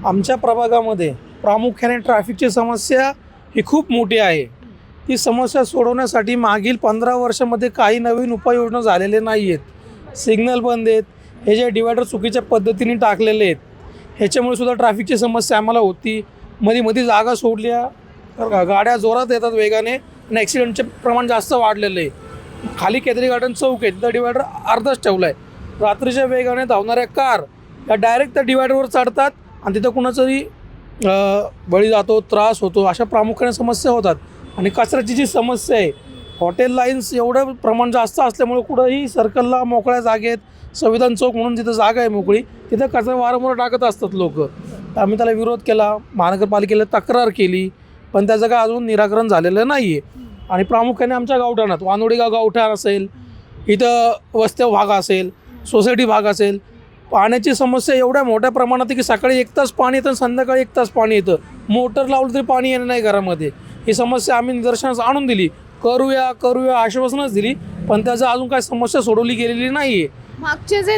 आमच्या प्रभागामध्ये प्रामुख्याने ट्रॅफिकची समस्या ही खूप मोठी आहे। ती समस्या सोडवण्यासाठी मागील 15 वर्षामध्ये काही नवीन उपाययोजना झालेले नाही आहेत। सिग्नल बंद आहेत, हे जे डिवायडर चुकीच्या पद्धतीने टाकलेले आहेत, ह्याच्यामुळे सुद्धा ट्रॅफिकची समस्या आम्हाला होती। मध्ये जागा सोडल्या तर गाड्या जोरात येतात वेगाने आणि ॲक्सिडेंटचे प्रमाण जास्त वाढलेलं आहे। खाली केतरी गार्डन चौक आहे, तिथं डिवायडर अर्धाच ठेवला आहे। रात्रीच्या वेगाने धावणाऱ्या कार या डायरेक्ट त्या डिवायडरवर चढतात आणि तिथं कुणाचाही बळी जातो, त्रास होतो, अशा प्रामुख्याने समस्या होतात। आणि कचऱ्याची जी समस्या आहे, हॉटेल लाईन्स एवढं प्रमाण जास्त असल्यामुळे कुठंही सर्कलला मोकळ्या जागेत संविधान चौक म्हणून जिथं जागा आहे मोकळी, तिथं कचरा वारंवार टाकत असतात लोक। आम्ही त्याला विरोध केला, महानगरपालिकेला तक्रार केली, पण त्याचं काय अजून निराकरण झालेलं नाही आहे। आणि प्रामुख्याने आमच्या गावठाणात वानोडीगाव गावठाण असेल, इथं वस्त्या भाग असेल, सोसायटी भाग असेल, पाण्याची समस्या एवढ्या मोठ्या प्रमाणात आहे की सकाळी 1 तास पाणी येतं आणि संध्याकाळी 1 तास पाणी येतं। मोटर लावलं तरी पाणी येणं नाही घरामध्ये। ही समस्या आम्ही निदर्शनास आणून दिली, करूया आश्वासनच दिली, पण त्याचं अजून काय समस्या सोडवली गेलेली नाही आहे। मागचे जे